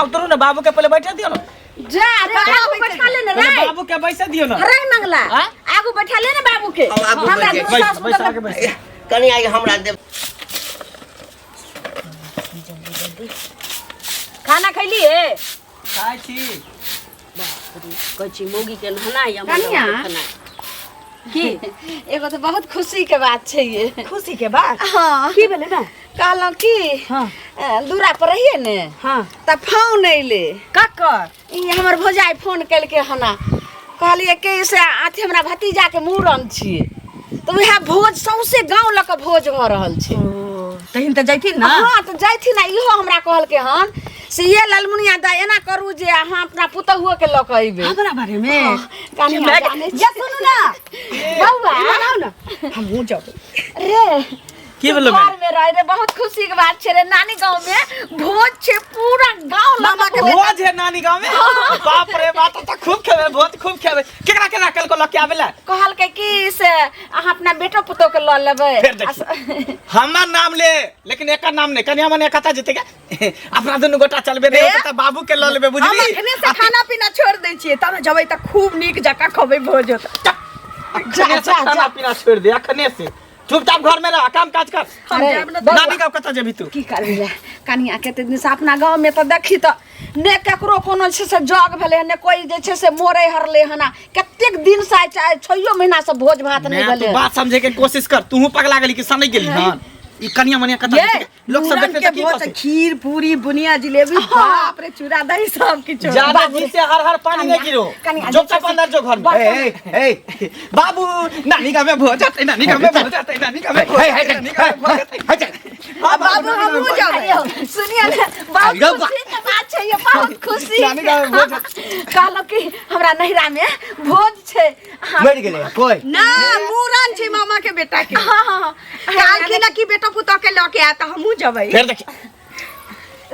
उतरू ना बाबू के पहले बैठा दियो ना जा रे आगू बैठा ले ना रे बाबू के बैठा दियो ना रे मंगला आगू बैठा ले ना बाबू के हमरा बैठा के बैठ कनी आई हमरा दे खाना खैली है खाई छी कची मोगी के नहना या खाना की एगो तो बहुत खुशी के बात छै ये खुशी के बात हां की भेले ना कहलो की हां दूरा पर रहिए ने हां त फोन अइले ककर ई हमर भौजाई फोन कैल के हना कहलिए के से आथी हमरा भतीजा के मूरन छी तो वह भोज सौसे गांव ल के भोज भ रहल छै तहिन त जाइथिन ना हां त जाइथिन ना इहो हमरा कहल के हन से ये ललमुनिया दा एना करू जे अहाँ अपना पुतहुओ के ल के अइबे हमरा बारे में कानी जाने जे सुनु ना बौआ बनाओ ना हमहु जाबे रे की बोलो घर में रह रे बहुत खुशी के बात छे रे नानी गांव में भोज छे पूरा गांव लगा के भोज है नानी गांव में बाप रे बात तो खूब खेबे बहुत खूब खेबे केकरा केकरा कल को लके आवेला कहल के की से अहाँ अपना बेटो पुतो के ल लेबे हमर नाम ले लेकिन एकर नाम नहीं कन्या मने कता जेते के अपना दुनु गोटा चलबे रे त बाबू के ल लेबे बुझली हम एखने से खाना पीना छोड़ दै छिए तब जबै त खूब नीक जका खबै भोज होत जा खाना पीना छोड़ दे अखने से चुपचाप घर में रह काम काज कर नानी गांव कता जेबी तू की करबे कनिया के दिन से अपना गांव में त देखी त ने केकरो कोनो छै से जग भेले ने कोई जे छै से मोरे हरले हना कतेक दिन से 6 महीना से भोज भात नहीं भेले बात समझे के कोशिश कर तू पगला गेली कि सनई गेली हन ई कनिया मनिया कता लोग सब देखते त की कहते खीर पूरी बुनिया जिलेबी बाप रे चूड़ा दही सब किछो ज्यादा जी से हर पानी नहीं गिरो जो चप अंदर जो घर में ए बाबू नानी का में भोज जाते नानी का में भोज जाते नानी का में नानी का में भोज जाते हां बाबू हम जाओ सुनिए ना बाबू खुशी के बात छै ये बहुत खुशी नानी का में भोज कहलो कि हमरा नहिरा में भोज छै मर गेले कोई ना मूरन छै मामा के बेटा के हां हां काल की ना की बेटा पुतो के लके आ त हमहु जबै फिर देख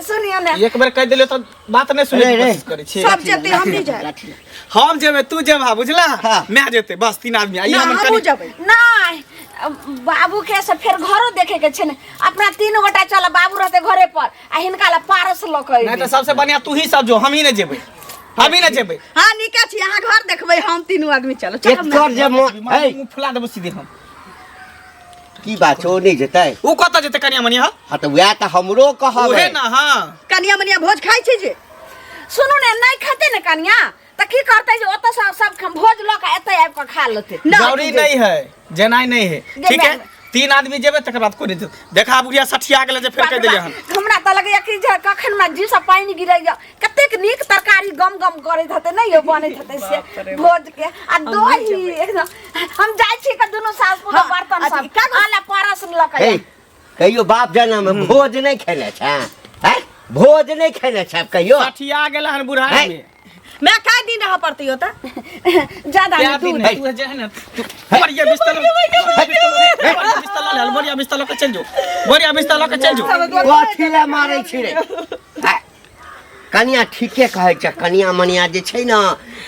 सुनिए ना एक बार कह देले तो बात नहीं सुने की कोशिश करे छी सब जते हम नहीं जाय हम जेबे तू जेबा बुझला मैं जेते बस 3 आदमी आई हम हमहु जबै नहीं बाबू के से फिर घरो देखे के छै ने अपना 3 गोटा चल बाबू रहते घरे पर आ हिनका ला पारस लके नहीं तो सबसे बढ़िया तू ही सब जो हम ही नहीं जेबे हम ही नहीं जेबे हां निका छी यहां घर देखबै हम 3 आदमी चलो एक कर जे मुंह फुला देबो सीधे हम की बात हो नहीं जेतै उ कत जेते कनिया मनिया हां त वया त हमरो कहबे ओहे ना हां कनिया मनिया भोज खाइ छै जे सुनु ने नहीं खाते ने कनिया त की करतै जे ओत सब भोज ल के एतै आब के खा लेते जरूरी नहीं है जेनाई नहीं है ठीक है 3 आदमी जेबे तकर बाद कोनी देखा बुढ़िया सठिया गेले जे फेर कह देले हन हमरा त लगे कि जे कखन में जी सब पानी गिरैया कतेक नीक तरकारी गम गम करैत हते नहीं बनैत हते से भोज के आ दही एकदम हम जाय छी के दुनु सास पुतो बर्तन सब आला परस ल के कहियो बाप जाना में भोज नहीं खेले छ हैं भोज नहीं खेले छ कहियो सठिया गेले हन बुढ़ा में मैं का दिन रह पड़ती होता ज्यादा नहीं तू जे है ना तू बढ़िया बिस्तर ले बढ़िया बिस्तर ले के चल जो बढ़िया बिस्तर ले के चल जो कथि मारै छी रे कनिया ठीके कहै छ कनिया मनिया जे छै ना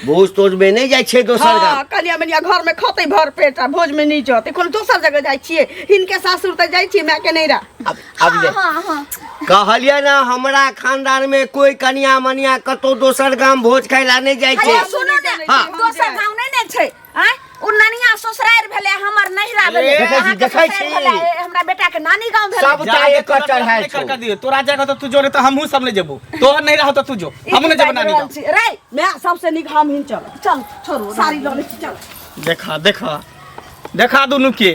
भोज तोज में नहीं जाय छै दोसर गांव कनिया मनिया घर में खतै भर पेट भोज में नहीं जते कोन दोसर जगह जाय छिए हिनके सासुर त जाय छी मैं के नहीं रा अब ले कहलिए ना हमरा खानदान में कोई कनिया मनिया कतो दोसर गांव भोज खाइला नहीं जाय छै सुनो ने दोसर गांव नहीं ने छै आ उ नानिया ससुरार भेले हमर नहिरा भेले देखै छी हमरा बेटा के नानी गांव भेले सब त एक चढ़ाई कर दियो तोरा जगह तो तू जो रे तो हमहू सब ले जेबो तोहर नहीं रहो तो तू जो हम नहीं जेबो नानी गांव रे मैं सबसे निक हम ही चल छोड़ो सारी ल ले चल देखा देखा देखा दोनों के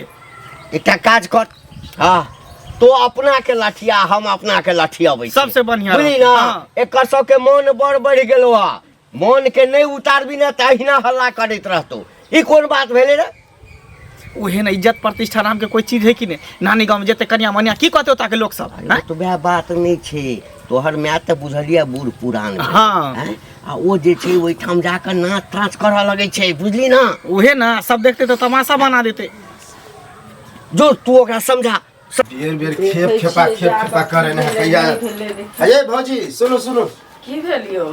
एकटा काज कर हां तो अपना के लाठिया हम अपना के लाठिया अबै सबसे बढ़िया बुझली ना एकर सब के मन बढ़ गेलो आ मन के नहीं उतारबी ना त अहिना हल्ला करैत रहतो ई कोन बात भेले रे ओहे ना इज्जत प्रतिष्ठा नाम के कोई चीज है कि नहीं नानी गांव में जेते कन्या मनिया की कहते होता के लोग सब तो वह बात नहीं छे तोहर मैं त बुझलिया बूढ़ पुरान हां आ ओ जे छे ओइ ठाम जाकर नाच ताच करऽ लगे छे बुझली ना ओहे ना सब देखते तो तमाशा बना देते जो तू ओकरा समझा बेर खेप खेपा करे ना कहिया अये भौजी सुनो की भेलियो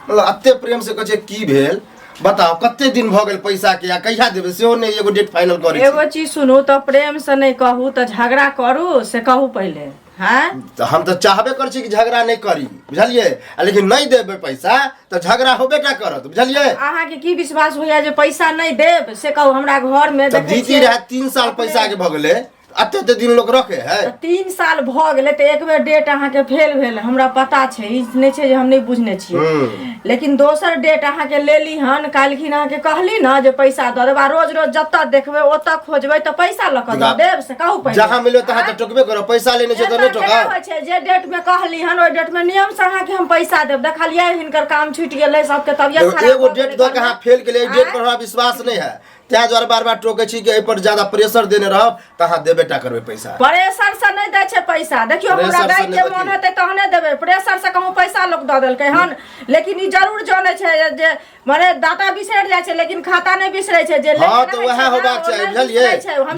मतलब अत्ते प्रेम से कहे की भेल बताओ कते दिन भ गेल पैसा के या कहिया देबे सेहो नहीं एगो डेट फाइनल करे एगो चीज सुनू तो प्रेम से नहीं कहू तो झगड़ा करू से कहू पहले हाँ तो हम तो चाहबे कर छी कि झगड़ा नहीं करी बुझलिए लेकिन नहीं देबे पैसा तो झगड़ा होबे क्या करत बुझलिए अहाँ के की विश्वास होइया जे पैसा नहीं देब से कहू हमरा घर में तब जीती रहे 3 साल पैसा के भगले अते दिन लोग रखे है 3 साल भ गेले त एक बेर डेट अहाँ के फेल भेल हमरा पता छै ई नहीं छै जे हम नहीं बुझने छियै लेकिन दोसर डेट अहाँ के लेली हन कालखिन अहाँ के कहली न जे पैसा द देबा रोज रोज जत्ता देखबे ओत्ता खोजबै त पैसा ल क द देब से कहू पहिले जहां मिलो तहां त टोकबे करो पैसा लेने छै त नहीं टोका होय छै जे डेट में कहली हन ओय डेट में नियम से अहाँ के हम पैसा देब देखलियै हिनकर काम छूट गेलै सबके तबियत खराब एगो डेट द के अहाँ फेल के लिए डेट पर हमरा विश्वास नहीं है त्या द्वारा बार बार टोके छी कि एहि पर ज्यादा प्रेशर देने रहब तहां देबेटा करबे पैसा प्रेशर से नहीं दै छै पैसा देखियो हमरा गाय के मन हेतै तहने देबै प्रेशर से कहूँ पैसा लोग द देलकै हन लेकिन ई जरूर जानै छै जे माने दाता बिसरि जाइ छै लेकिन खाता नहीं बिसरै छै जे हां तो वह होबाक चाहिए बुझलिए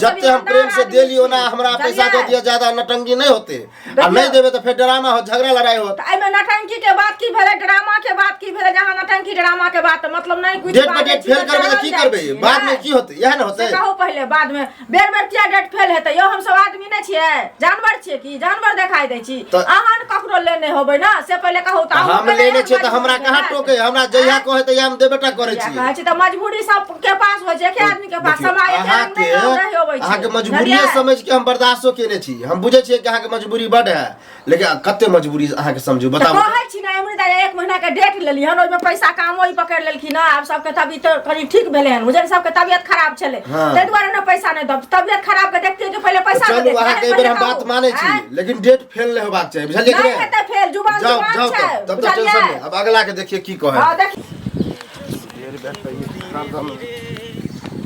जब हम प्रेम से देलियो ना हमरा पैसा दे दिया ज्यादा नटंकी नहीं होते आ नहीं देबे तो फिर ड्रामा हो झगड़ा लड़ाई हो त एमे नटंकी के बात की भेलै ड्रामा के बात की भेलै जहां नटंकी ड्रामा के बात मतलब नहीं कुछ डेट पे डेट फेल करबे त की करबे बाद में की होते यह न होते कहू पहले बाद में बेर बेर किया डेट फेल हेतै यो हम सब आदमी नहीं छियै जानवर छियै की जानवर देखाई दै छी अहाँ ककरो लेने होबै ना से पहले कहू त हम लेने छियै त हमरा कहां टोके हमरा जहिया कहे त हम देबेटा करे छी कहै छी त मजबूरी सब के पास होय छै के आदमी के पास समय के नहीं रहि होबै छै अहाँ के मजबूरी समझ के हम बर्दाश्तो केने छी हम बुझे छियै कि अहाँ के मजबूरी बड है लेकिन कते मजबूरी अहाँ के समझू बताऊ कहै छी ना अमृता 1 महीना के डेट लेली हन ओइ में पैसा काम ओइ पकड़ लेलखिन ना आब सबके तबियत कनी ठीक भेलै हन मुझे सबके तबियत खराब छले तै द्वारा ना पैसा नहीं दब तबियत खराब के देखते के पहले पैसा दे चलू अहाँ के बेर हम बात माने छी लेकिन डेट फेल नहीं होबाक चाहिए बुझलिए कि नहीं हेतै फेल जुबान जुबान छै तब तो टेंशन नहीं अब अगला के देखिए की कहे हां देख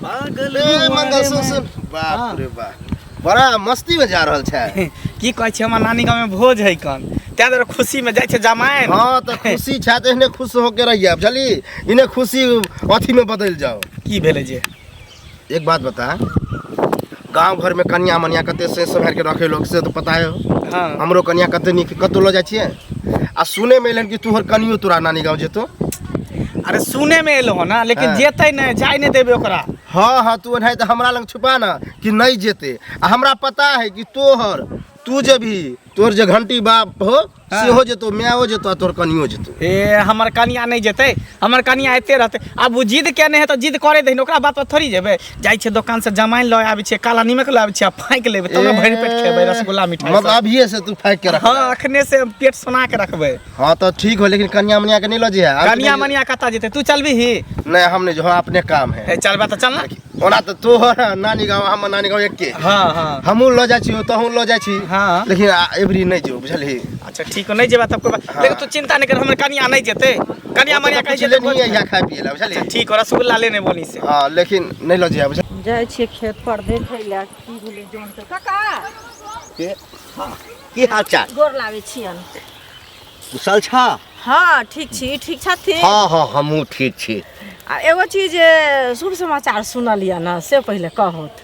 पागल मंगल सुन बाप रे बाप बड़ा मस्ती में जा रहल छै की कहै छै हमर नानी गांव में भोज है कन त्या दर खुशी में जाय छै जमाइन हां त खुशी छै त इने खुश होके रहिए बुझली इने खुशी अथी में बदल जाओ की भेले जे एक बात बता गांव घर में कन्या मनिया कते से संभाल के रखे लोग से तो पता है हां हमरो कन्या कते निक कतो ल जाय छिए आ सुने में एलन कि तोहर कनियो तोरा नानी गांव जेतो अरे सुने में एलो हो ना लेकिन जेतै नहीं जाय नहीं देबे ओकरा हाँ हाँ तू नहीं तो हमरा लंग छुपा ना कि नहीं जेते आ हमरा पता है कि तू जे भी तोर जे घंटी बाप हो से हो जेतो मैओ जेतो तोर कनियो जेतो ए हमर कनिया नहीं जेतै हमर कनिया एते रहतै अब वो जिद के नहीं है तो जिद करे दे ओकरा बात पर थोड़ी जेबे जाय छै दुकान से जमाइन ल आबै छै काला नीमक ल आबै छै फाइक लेबे तब भरि पेट खेबै रसगुल्ला मिठाई मतलब अभिये से तू फाइक के रख हां अखने से पेट सोना के रखबै हां तो ठीक हो लेकिन कन्या मनिया के नहीं ल जे कनिया मनिया कता जेतै तू चलबी ही नहीं हम नहीं जो अपने काम है चलबा तो चल ना ओना तो तोहर नानी गांव हम नानी गांव एक के हां हां हमहू ल जाय छी तहू ल जाय छी हां लेकिन एवरी नहीं जो बुझली अच्छा ठीक हो नहीं जेबा तब कोई लेकिन तू चिंता नहीं कर हमर कनिया नहीं जेतै कनिया मनिया कहि जेतै नहीं या खा पिए ला बुझली ठीक हो रसगुल्ला लेने बोनी से हां लेकिन नहीं ल जे बुझ जाय छी खेत पर देखै ला की भेलै जोन से काका की हाल चाल गोर लागे छियन कुशल छ हां ठीक छी ठीक छथिन हाँ हाँ हमहू ठीक छी आ एगो चीज शुभ समाचार सुनलिया ना से पहले कहत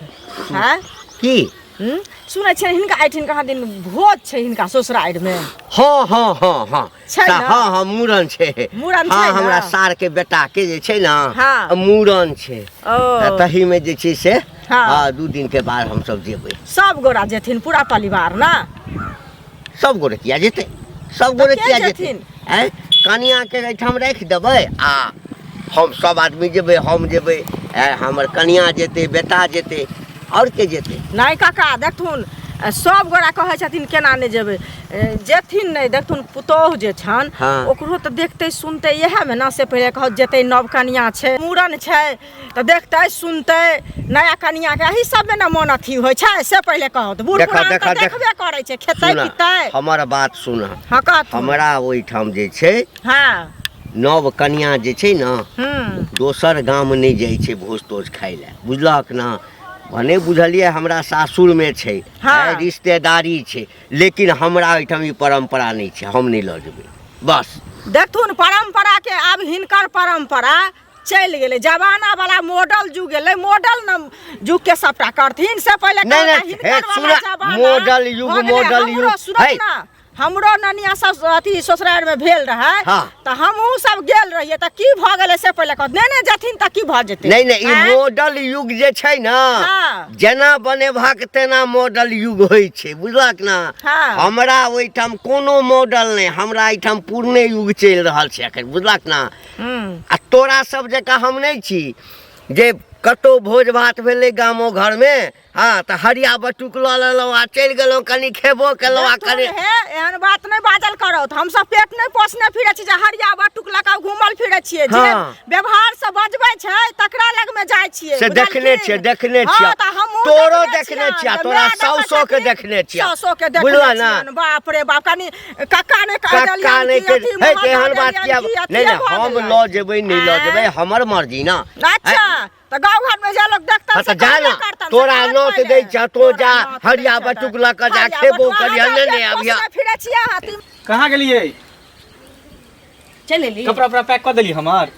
हैं की सुनै छै हिनका आइठिन कहाँ दिन भोज छै हिनका ससुराइड में हाँ हाँ हाँ हाँ छै ना? हाँ हाँ मूड़न छै मूड़न हाँ छै ना? हमरा सार के बेटा के जे छै ना हाँ। मूड़न छै ओ तही में जे छै से हाँ। 2 दिन के बाद हम सब जेबै सब गोरा जेथिन पूरा परिवार ना सब गोरे किया जेतै सब गोरे के किया जेतै जेथिन? हैं कनिया के एठाम राखि देबै आ हम सब आदमी जेबै हम जेबै हमर कनिया जेतै बेटा जेतै और के जेतै नहीं काका देखथुन सब गोरा कहै छथिन केना नहीं जेबै जेथिन नहीं देखथुन पुतोह जे छन हाँ। ओकरो तो देखते सुनते यह में ना से पहले कह जेते नव कनिया छै मूड़न छै तो देखते सुनते नया कनिया के एही सब में ना मन अथी होय छै से पहले कहत बूढ़ पुरान तो देखबे करे छै खेतै पीतै हमर बात सुन हां कहत हमरा ओइठाम जे छै हां नव कनिया जे छै ना दोसर गाम नहीं जाइ छै भोज तोज खाइ ले बुझलक ना भने बुझलिए हमरा सासुर में छै हाँ। रिश्तेदारी छै लेकिन हमरा ओइठाम ई परंपरा नहीं छै हम नहीं ल जेबै बस देखथुन परंपरा के अब हिनकर परंपरा चल गेले जमाना वाला मॉडल जुग गेले मॉडल न जुग के सबटा करथिन से पहले नहीं नहीं हे सुन मॉडल युग है हमरो ननिया सब अथी ससुराल में भेल रहे हाँ। तो हमहू सब गेल रहिए त की भ गेलै से पहिले कह ने जथिन त की भ जेतै नहीं नहीं ई मॉडल युग जे छै ना हाँ। जेना बनेबाक तेना मॉडल युग होइ छै बुझलक ना हाँ। हमरा ओइठाम कोनो मॉडल नहीं हमरा एठाम पुरने युग चलि रहल छै एखन बुझलक ना आ तोरा सब जकाँ हम नहीं छी जे कतौ भोज भात भेलै गामो घर में हाँ तो हरिया बटुक ल लेलहुँ आ चलि गेलहुँ कनी खेबो केलहुँ आ कनी एहन बात नहीं बाजल करो हम सब पेट नहीं पोसने फिरे छी जे हरिया बटुक लका घुमल फिरे छियै जे हाँ। व्यवहार से बजबै छै तकरा लग में जाइ छियै से देखने छियै हाँ, त हमहूँ तोरो देखने देखने छियै, छियै जे तोरा माय देखै साउसो के छथिन, देखने छियै साउसो के देखने बुझलऽ ना छियनि, बाप रे बाप कनी कक्का ने कह कक्का देलियन नहीं कि अथी हे मुँह केहन हटा बात देलियन किया कि अथी नहीं भऽ नहीं हम गेलै। लऽ जेबै नहीं लऽ जेबै आँय? हमर मर्जी ना अच्छा तो गाँव घर में जे लोग देखता हाँ तो जा ना तोरा नोट दै छ तो जा हरिया बटुक लऽ कऽ जा खेबो करिया ने अभी फिरे छियै हाथी कहाँ गेलियै चल ली कपड़ा पैक कर देली हमर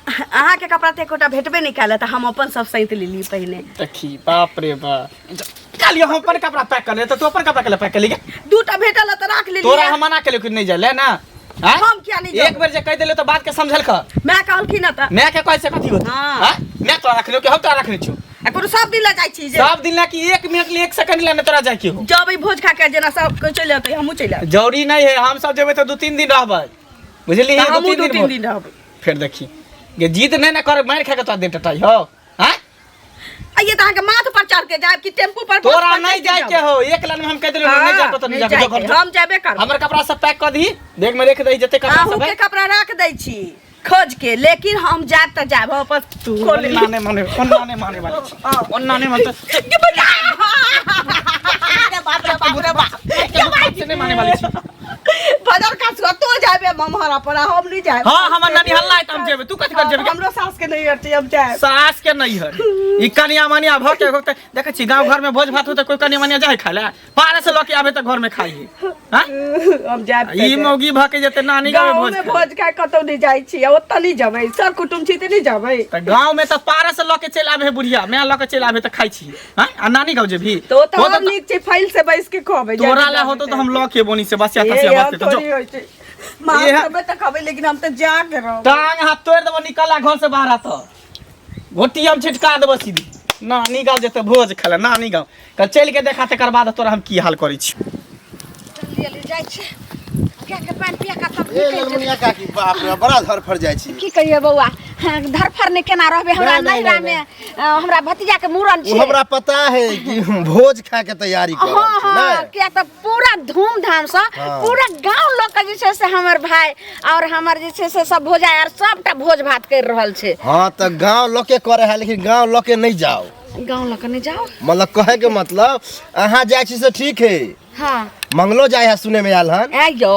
अहाँ के कपड़ा ते एकोटा भेटबे नहीं कैले त हम अपन सब सैत लेली पहिने देखी बाप रे बाप कालियो हम अपन कपड़ा पैक कर ले तो तू अपन कपड़ा के पैक कर ली दूटा भेटल त राख लेली तोरा हम मना केलियो कि नहीं जाले ना हाँ? हम क्या नहीं एक बार जे कह देले तो बात के समझल कर मैं कहलखी न त मैं के कैसे कथी होत हाँ। हां मैं तोरा रखलियो कि हम तोरा रखने छु कोनो सब दिन ले जाय छी जे सब दिन ला कि 1 मिनट ले 1 सेकंड ले तोरा जाय के हो जब ई भोज खा के जेना सब कोई चले आते हमहू चले आते जरूरी नहीं है हम सब जेबे तो 2-3 दिन रहबै बुझली हम 2-3 2-3 दिन रहबै फिर देखी ये जीत नहीं ना कर मार खा के तो दे टटाई हो हां आइए त के माथ पर चढ़ के जाब कि टेम्पू पर तोरा नहीं जाय के हो एक लाइन में हम कह देलो नहीं जा तो नहीं जा हम जाबे कर हमर कपड़ा सब पैक कर दी बैग में रख दई जते कपड़ा आहू सब के कपड़ा रख दै छी खोज के लेकिन हम जाब त जाब वापस तू नाने माने वाली छी नाने माने अरे बाप रे बाप नहीं माने वाली छी बाजार का तो जाबे ममहरा पर हम नहीं जाब हां हमर नानी हल्ला है हम जेबे तू कथि कर जेबे हमरो सास के नहीं हटती हम जाब सास के नहीं हर ई कनिया मनिया भ के होते देखे छी गांव घर में भोज भात होते कोई कनिया मनिया जाय खाले पारे से लके आबे त घर में खाई हां हम जाब ई मौगी भ के जते नानी गांव में भोज खाए कतौ नहीं जाय छी ओत नहीं जबै सब कुटुम छी त नहीं जबै त गांव में त पारे से लके चल आबे बुढ़िया मैं लके चल आबे त खाई छी हां आ नानी गांव जेबी तो हम नीक छी फाइल से बैस के खबे तोरा ला होतो तो हम लके बोनी से बसिया तसिया बसते तो जो मां तबे त खबे लेकिन हम त जा के रहो टांग हाथ तोड़ देबो निकला घर से बाहर त घोटी हम छिटका देबो सीधी नानी गांव जते भोज खाले नानी गांव कल चल के देखा तकर बाद तोरा हम की हाल करै छी जल्दी जाय छै क्या के पानी पिया का सब ए लगमुनिया काकी बाप रे बड़ा धरफड़ जाइ छी की कहिए बौआ धरफड़ ने केना रहबे हमरा नैरा में हमरा भतीजा के मूरन वो छै हमरा पता है कि भोज खा के तैयारी कर हाँ हाँ क्या तो पूरा धूमधाम से पूरा गांव लोग के जे छै से हमर भाई और हमर जे छै से सब भोजा यार सबटा भोज भात कर रहल छै हाँ तो गांव लोके करे है लेकिन गांव लोके नहीं जाओ गांव लोग नहीं जाओ मतलब कहे के मतलब अहाँ जाइ छी से ठीक है हाँ मंगलो जाय है सुने में आयल हन ए यो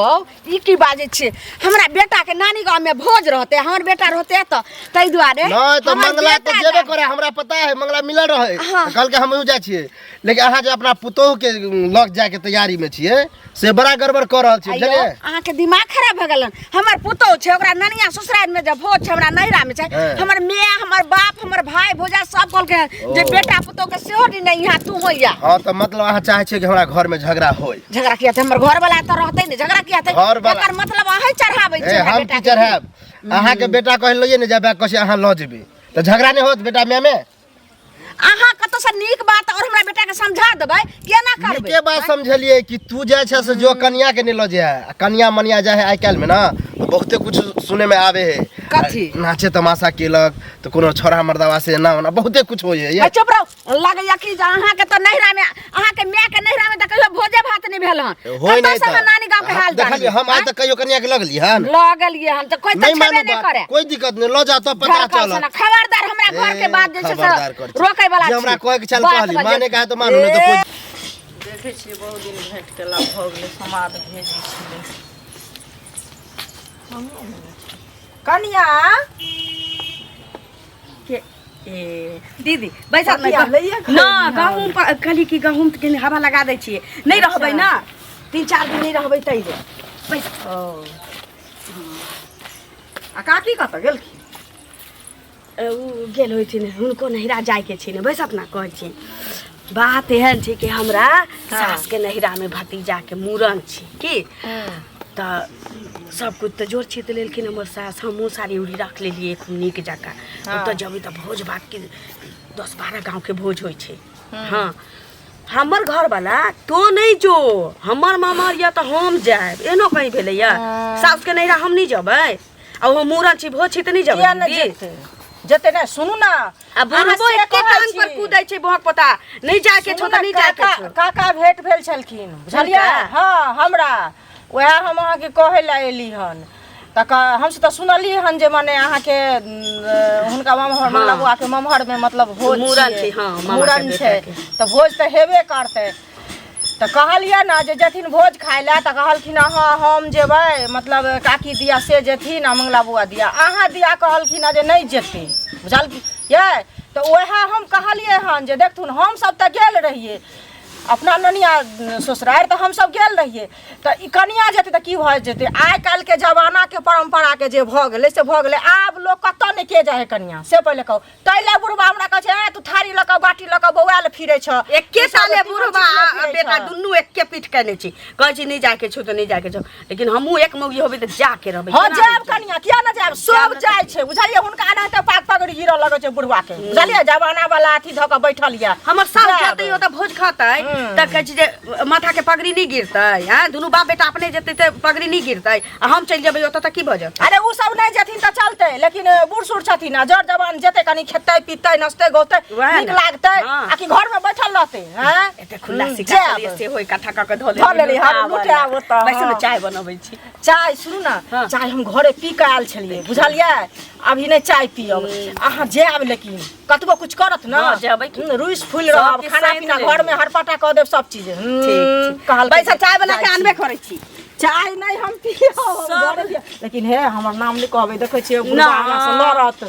ई की बाजे छै हमरा बेटा के नानी गांव में भोज रहते हमर बेटा रहते त तै दुआरे नहीं तो हमर मंगला तो बेटा जेबे जाय। करे हमरा पता है मंगला मिलल रहे हाँ। कल के हम जाइ छिए लेकिन अहाँ जे अपना पुतोह के लग जाय के तैयारी में छिए से बड़ा गड़बड़ कर रहल छी अयो, बुझलिए अहाँ के दिमाग खराब भ गेलन हमर पुतौ छै ओकरा ननिया ससुराल में जब भोज छै हमरा नैरा में छै हाँ। हमर माय हमर बाप हमर भाई भोजा सब कहल के जे बेटा पुतौ के सेहो नहीं यहाँ तू होइया हाँ तो मतलब अहाँ चाहे छिए कि हमरा घर में झगड़ा होय झगड़ा किया हमर घर वाला त रहते ने झगड़ा किया घर वाला- एकर मतलब अहाँ चढ़ाबै ए छै हमरा हम बेटा की चढ़ाब अहाँ के बेटा कहलिए ने जाबे कसे अहाँ ल जेबे तो झगड़ा नहीं होत बेटा में अहाँ कत से नीक बात और हमरा बेटा के समझा देबै केना करबै के बात समझलिए कि तू जाय छ से जो कन्या के नहीं ल जाय कन्या मनिया जाय है आइ काल में ना तो बहुते कुछ सुने में आवे है कथी? नाचे तमाशा केलक तो कोनो छोरा मर्दवा से ना होना बहुते कुछ होय है ये चुप रहो लगैया कि अहाँ के त नैरा में अहाँ के माय के नैरा में त कहियो भोजे भात नहीं भेल हन होय नहीं कतऽ से नानी गांव के हाल देखलिए हम आज तक कहियो कन्या के लगली हन लगलिए हम त कोई त नहीं छेबे मानो नहीं बात करे कोई दिक्कत नहीं लो जा तो पता चल खबरदार हमरा घर के बाद जे छै खबरदार कर से रोकै वाला जे हमरा छी। कहे के चल बात कहली बजे- माने का है तो मानो नहीं तो कोई देखै छियै बहुत दिन भेंट केला भऽ गेलै समाद भेजै छलै कनिया के ए दीदी बैसा ना गहूम कहली कि गहूम के हवा लगा दै छियै नहीं रहबै ना 3-4 दिन नहीं रहबै तै जे बैस आ काकी कतऽ गेलखिन उ गेल होइ छै हुनको नहिरा जाय के छै ने बैस अपना कहै छी बात एहन छै कि हमरा सास के नहिरा में भतीजा के मूड़न छै की त सब कुछ तो जोड़ छीत लेलखिन हमर सास। हमहूँ साड़ी उड़ी रख लेलिए खूब नीक जकाँ। तो जब त भोज भात के 10-12 गाँव के भोज होइ छै। हाँ हमर घर वाला तो नहीं जो हमर मामा या तो हम जाए एनो कहीं भेले या सास के नहिरा हम नहीं जबै आ वो मूड़न छी भोज छी त नहीं जबै जते ना सुनू ना अब बुढ़बो एके टांग पर कूदै छै बहक पता नहीं जाए के छो त नहीं जाए के छो। काका भेट भेल छलखिन बुझलियै। हाँ हमरा वह हम अहाँ के कहे ला एली हन तक हमसे तो सुनली हन जे माने अहाँ के हुनका ममहर मंगलाबुआ के ममहर में मतलब भोज मूड़न छै। हाँ मूड़न छै त भोज त हेबे करते। त कहलिए ना जे जथिन भोज खाय ला त कहलखिन हाँ हम जेबै मतलब काकी दिया से जेथिन आ मंगलाबुआ दिया अहाँ दिया कहलखिन जे नहीं जेते बुझलियै। तो वह हम कहलिए हन जे देखथुन हम सब त गेल रहिए अपना ननिया ससुरार तो हम सब गेल रहिए तो कनिया जेते तो की भ जेते। आइ काल के जमाना के परंपरा के जे भ गेले से भ गेले। आब लोग कत ने के जाए कनिया से पहले कहू तैले बुढ़बा हमरा कह छे तू थारी ल के बाटी ल के बौआल फिरे छ एके साले बुढ़बा बेटा दुन्नु एके पीठ कहने छी कह छी नहीं जाके छो तो नहीं जाके छो लेकिन हमहू एक मौगी होबे त जाके रहबे। हां जाब कनिया किया न जाब सब जाय छे बुझलिए हुनका ना त पाक पगड़ी गिरल लगे छे बुढ़बा के बुझलिए जमाना वाला अथी ध के बैठल या हमर सास जते ओ त भोज खातै त कह छी जे माथा के पगड़ी नहीं गिरतै। हां दुनु बाप बेटा अपने जेते त पगड़ी नहीं गिरतै आ हम चल जेबै ओत त की भ जात। अरे उ सब नहीं जथिन त चलते लेकिन बूढ़ सूढ़ छथिन जड़ जवान जेते कनी खेतै पीतै नचतै गौतै नीक लागतै आ कि घर में बैठल रहतै। हां एते खुला सिका से होय कथा क के धो लेली हम लुटे आबो त वैसे चाय बनबै छी। चाय सुनू ना चाय हम घरे पी के आयल छलिए बुझलिए अभी नहीं चाय पियब अहाँ जाब लेकिन कतबो कुछ करत ना जेबै रुइस फूल रहब खाना पीना घर में हरपटा क देब सब चीज ठीक कहल पैसा चाय बना के आनबे करै छी। चाय नहीं हम पियब लेकिन हे हमर नाम नहीं कहबे देखै छियै बुढ़ा हमरा से लड़त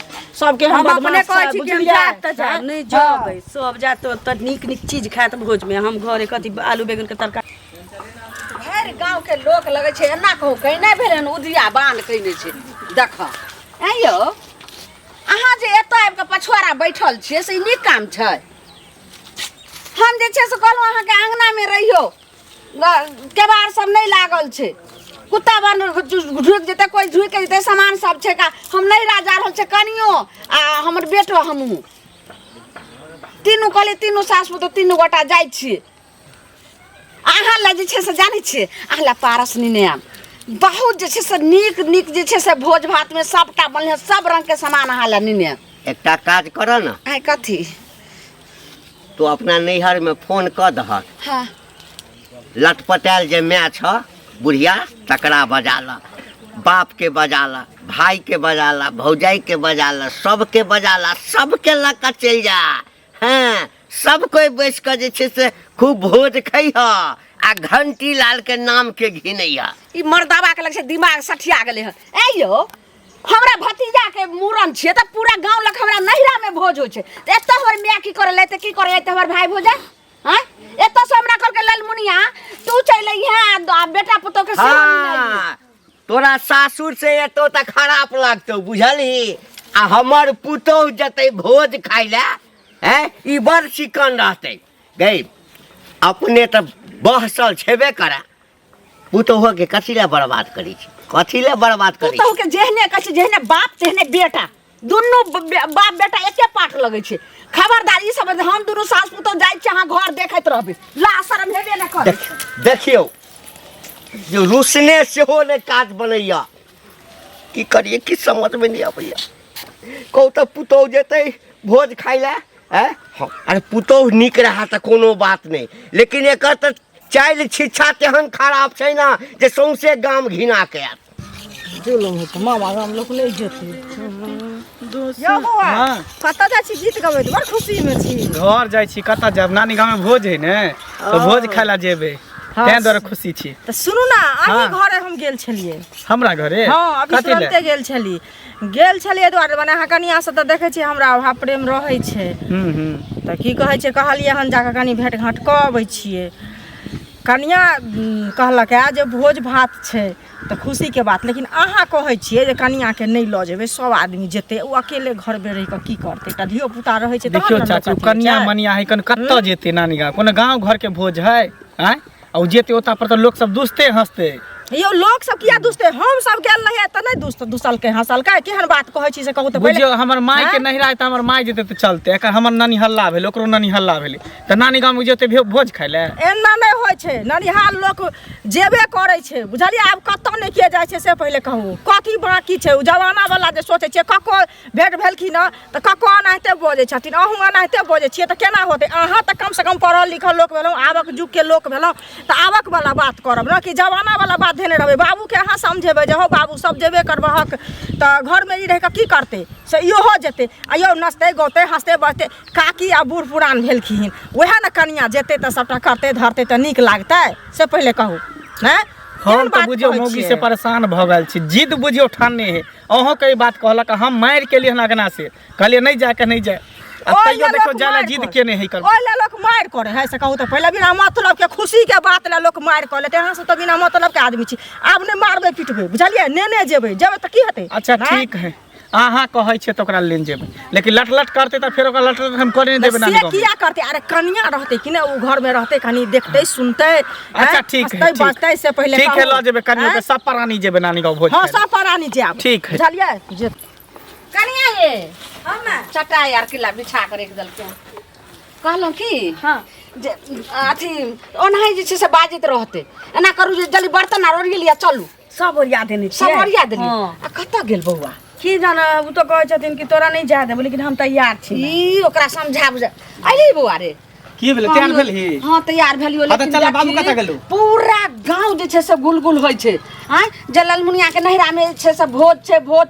सबके हम अपने कहै छी कि हम जात त जा नहीं जबै सब जात त नीक नीक चीज खात भोज में हम घरे कथि आलू बैगन के तरकारी हर गांव के लोक लगे छे एना कहू कहीं नहीं भेलन उदिया बांध कइने छे देख ए यो अहाँ जे एतय आबि के पछुआरा बैठल छियै से नीक काम छै। हम जे छे से कहलहुँ अहाँ के आंगना में रहियो केबाड़ सब नहीं लागल छे कुत्ता बन ढुक जेते कोई ढुक के जेते सामान सब छे का हम नहीं राजा रहल छे कनियो आ हमर बेटो हमहू तीनू कहले तीनू सास पुतोह तीनू गोटा जाइ छियै। अहाँ ला जे छे से जाने छे अहाँ ला पारस निने आम बहुत जे छे से नीक नीक जे छे से भोज भात में सबटा बनले सब रंग के सामान अहाँ ला निने एकटा काज कर ना आइ कथी तू अपना नैहर में फोन क दहक। हाँ लटपटायल जे मैच छ बुढ़िया तकरा बजा ला बाप के बजा ला भाई के बजा ला भौजाई के बजा ला सबके बजा ला सबके लक चल जा। हाँ सब कोई बैस कर जे छे से खूब भोज खइह आ घंटी लाल के नाम के घिनैया। ई मर्दावा के लग से दिमाग सठिया गेले ह। ए यो हमरा भतीजा के मूड़न छे त पूरा गांव लग हमरा नहिरा में भोज हो छे एत हमर मियां की करे ले त की करे त हमर भाई भोजा हां एत से हमरा कल के ललमुनिया तू चल यहाँ बेटा पुतो के सेवा नहीं तोरा सासुर से एतो त खराब लागतो बुझली आ हमर पुतोह जते भोज खाइला हैं ई बड़ चिकन रहते गई अपने त बहसल छेबे करा पुतोह के कथिला बर्बाद करी छी कथिला बर्बाद करी पुतोह के जेहने कछ जेहने बाप तेहने बेटा दुनु बाप बेटा एके पाठ लगे छे। खबरदार ई सब हम दुनु सास पुतोह जाय छी अहाँ घर देखैत रहबे ला शरम हेबे न करे। देखियो जो रुसने से हो ने काज बनैया की करिए की समझ में नहीं आबैया कहू त पुतोह जेते भोज खाइला हैं अरे पुतोह निक रहा त कोनो बात नहीं लेकिन एकर त चाइल छिछा तेहन खराब छै ना जे सौंसे गाम घिना के आत जुलुम है मामा हम लोग नहीं जेते या बौआ कत जा छी गीत गबै बड़ खुशी में छी घर जाय छी कत जाब नानी गांव में भोज है ने तो भोज खाइला जेबे तें द्वारा खुशी छी। त सुनू ना अही घरे हम गेल छलिए हमरा घरे हां अभी तुरंते गेल छलिए द्वारे बना हा कनिया से त देखे छी हमरा अभाव प्रेम रहै छै। त की कहै छै कहलिए हन जाके कनी भेंट घाट क आबै छिए कनिया कहलक है जे भोज भात छै तऽ खुशी के बात, लेकिन अहाँ कहै छियै जे कनिया के नहीं लऽ जेबै, सब आदमी जेतै, ओ अकेले घर में रहि कऽ की करतै? एकटा धियो पुता रहै छै। देखियो चाची, कनिया मनिया है कन कत्तऽ जेतै नानी गाँव? कोनो गाँव घर के भोज है आय? और जेतै ओता पर तऽ लोक सब दुसते हंसते। यो लोग सब किया दुसते? हम सब गेल रहिए त नहीं दुसल के हंसल का? केहन बात कहै छी से कहू त? बुझियो हमर माय के नहिरा त हमर माय जेते त चलते, एकर हमर नानी हल्ला भेल, ओकरो नानी हल्ला भेलै, त नानी गाँव में जेते भोज खाय ले? एना नहीं होय छै, ननिहाल लोक जेबे करै छै, बुझलिए? आब कत्तो नहीं किए जाय छै से पहिले कहू। कथी बाकी छै? उ जवाना वाला जे सोचै छै, कक्को भेट भेलखिन न त कक्को अनाहिते बजै छथिन, अहू अनाहिते बजै छियै, त केना होतै? अहाँ त कम से कम पढ़ल लिखल लोक भेलौ, आबक जुग के लोक भेलौ, त आबक वाला बात करब न कि जवाना वाला बात धेने रहबै। बाबू के अहाँ समझेबै जे हो बाबू सब जेबे करबहक त घर में ई रह के की करते से इहो हो जेते, आ यो नचते गौते हंसते बजते। काकी आ बूढ़ पुरान भेलखिन, वएह न कनिया जेते त सबटा करते धरते त नीक लागतै से पहिले कहू हैं? हम तो बुझियो मौगी से परेशान भ गेल छी, जिद बुझियो ठाने है। अहों के बात कहलक, हम मार के लिए अगना से कहलिए नहीं जाए के नहीं जाए, तैयो देखो जाला जिद केने है कर। ओइ ले लोक मार करे है से कहू त पहिले? बिना मतलब के खुशी के बात ले लोक मार कर लेते। अहाँ से त बिना मतलब के आदमी छी, आब ने मारबे पिटबे, बुझलिए? नेने जेबे त की हेतै? अच्छा ठीक है, अहाँ कहै छै त ओकरा लेन जेबै, लेकिन लट लट करते त फिर ओकरा लट लट हम करे नहीं देबे नानी गाँव। किया करते? अरे कनिया रहते कि ने, उ घर में रहते, कनी देखते सुनते। अच्छा ठीक है, बजते से पहिले ठीक है, ल जेबे कनिया के सब परानी जेबे नानी गाँव भोज। हां सब परानी जाब, ठीक है, बुझलिए? कनिया ये हम ना चटा यार किला बिछा कर एक दल के कहलो कि हां जे अथी ओनाही जे छै से बाजित रहते, एना करू जे जल्दी बर्तन आ रोड़ी लिया चलू। सब ओरिया देने छी, सब ओरिया देली। आ कत्ता गेल बौआ? की जाना, उ तो कहै छथिन कि तोरा नहीं जाय देब, लेकिन हम तैयार छी। ई ओकरा समझा बुझा आइले बौआ रे। की भेलै? तैयार भेल ही? हां तैयार भेलियो, लेकिन चला बाबू कतऽ गेलौ? पूरा गांव जे छै से गुलगुल होय छै। हां जलल मुनिया के नहिरा में छै से भोज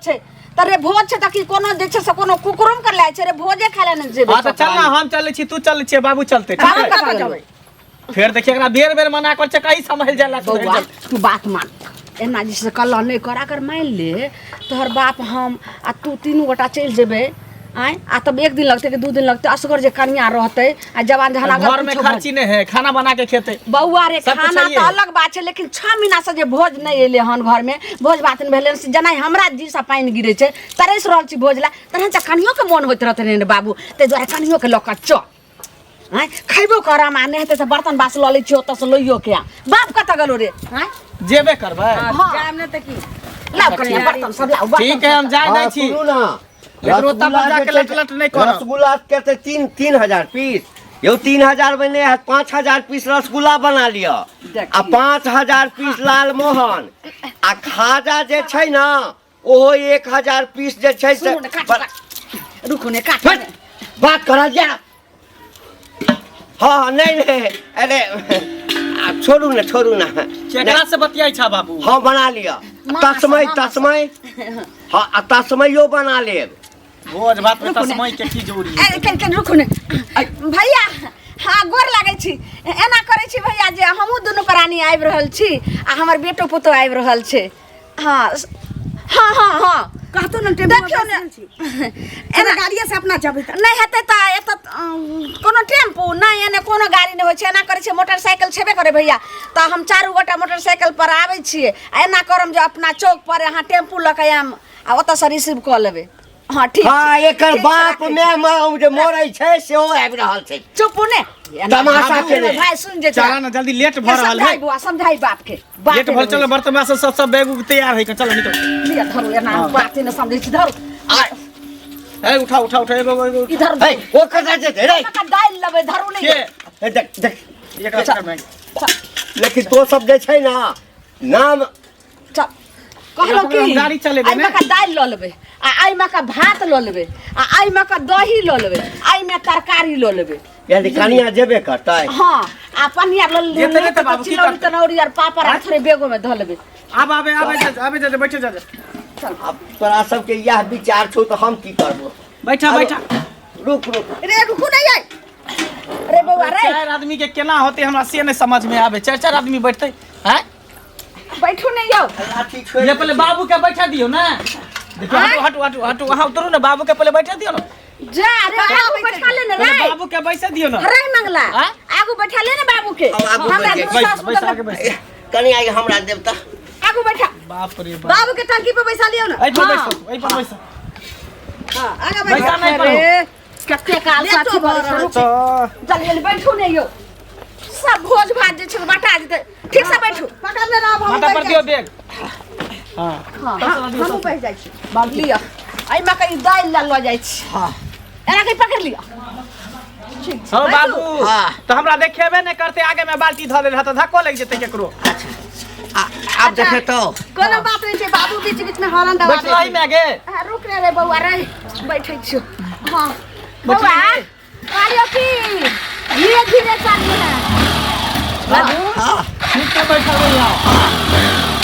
छै तरे भोज छै त कि कोनो जे छै से कोनो कुकुरम कर लाय छै रे, भोजे खाय ले न जेबे। हां त चल ना, हम चलै छी, तू चलै छी, बाबू चलते, ठीक है? कहाँ जेबै? फिर देखिए एकरा बेर बेर मना कर छै, कहीं संभल जाला। बौआ तू बात मान, एना जे से कल्ला नहीं कर। अगर मान ले तोहर बाप हम आ तू तीनों गोटा चल जेबे आय आ तब एक दिन लगते कि 2 दिन लगते, असगर जे कन्या रहते आ जवान जहान अगर घर में खर्ची नहीं है, खाना बना के खेते। बौआ रे खाना तो अलग बात छै, लेकिन 6 महीना से जे भोज नहीं एले हन घर में, भोज भात नहीं भेले, जना हमरा जी से पानी गिरे छै, तरस रहल छी भोज ला, तरह त कनियो के मन होइत रहते रे बाबू, ते द्वारा कनियो के लक च हैं खइबो करम आ नहीं हेते त बर्तन बास ल ले छी, ओत से लइयो के बाप कत गेलो रे? हैं जेबे करबै? हां जाम ने त की लाओ कनिया बर्तन सब लाओ। ठीक है, हम जाय नहीं छी, सुनू ना, लेकिन ओता पर जाके लट लट नहीं करब। रसगुल्ला के तो 3000 पीस, यो 3000 बने है, 5000 पीस रसगुल्ला बना लिया, आ 5000 पीस लाल मोहन, आ खाजा जे छै ना ओहो 1000 पीस जे छै से। रुको ने काट बात करल जा। हाँ नहीं अरे छोड़ू ना केकरा से बतियाई छा बाबू? हाँ बना लिया, तस्मै हाँ तस्मैयो बना लेब। भोज भात में तस्मै के की जरूरी है? अरे कन रुको ने भैया, हाँ गोर लागै छी, एना करै छी भैया जे हमहू दुनू प्राणी आबि रहल छी आ हमर बेटो पुतो आबि रहल छै। हाँ हाँ हाँ हाँ कहतो न टेम्पू देखियो ने एना गाड़िया से अपना जबै त नहीं हेतै त एत कोनो टेम्पू नहीं, एने कोनो गाड़ी नहीं होइ छै, एना करै छै मोटरसाइकिल छेबे करे भैया, त हम 4 गोटा मोटरसाइकिल पर आबै छियै, एना करम जे अपना चौक पर यहाँ टेम्पू लऽ के आम आ ओत से रिसीव क लेबै। हाँ ठीक हाँ एकर बाप में जे मरै छै सेहो आबि रहल छै। चुप ने तमाशा के रे भाई सुन जे चला ना, जल्दी लेट भ रहल है। बुआ समझाई बाप के लेट भल, चलो बर्तन में सब बैग तैयार है, चलो निकल। लिया धरो, एना बात ने समझै छी, धरो ए उठा एगो इधर है ओ कता जे रे का दाल लबे, धरो नहीं के देख एकरा में। लेकिन तो सब जे छै ना नाम कहलो कि गाड़ी चलेबे आई में का दाल ल लेबे, आ आई में का भात ल लेबे, आ आई में का दही ल लेबे, आई में तरकारी ल लेबे। यानी कनिया जेबे करतै? हां आ पनिया ल लेबे, जेते त बाबू की चिलौरी तनौरी और पापड़ आ थोड़े बेगो में ध लेबे। अब आबे जा बैठ जा। अब तोरा सबके यह विचार छौ त हम की करबो? बैठा रुक रे रुकू नहीं आई रे बउआ रे, 4 आदमी के केना होते हमरा से नहीं समझ में आवे। 4 आदमी बैठते हैं? बैठो नहीं आओ, लाठी छोड़ ये पहले बाबू के बैठा दियो ना। देखो हटो वहां उतरो ना, बाबू के पहले बैठा दियो ना। जा रे आगू बैठा ले ना रे बाबू के पैसा दियो ना रे मंगला आगू बैठा ले ना बाबू के आगू हमरा बैठ, दूर सास पैसा के पैसा कनी आई हमरा देवता आगू बैठा बाप रे बाप बाबू के टंकी पे पैसा लियो ना आई पर पैसा आई पर पैसा हां आगे पैसा नहीं बैठा रे कते काल साथी भर तो जल्दी बैठो नहीं यो सब भोज भात जे छै बटा जेते ठीक से बैठो पकड़ ले ना माथा पर दियो बैग हां हम बैठ जाय छी बाग लिया आई में कहीं दाल ला ल जाय छी हां एना के पकड़ लिया हां बाबू हाँ। तो हमरा देखेबे नहीं करते आगे में बाल्टी धऽ ले त धक्को लग जेते केकरो आप देखे तो कोनो बात नहीं छै बाबू बीच बीच में हॉलन दबा बैठ रही में गे रुक रे बउआ रे बैठै छी हां बउआ आलियो की धीरे धीरे चल ना बाबू ठीक से बैठा रही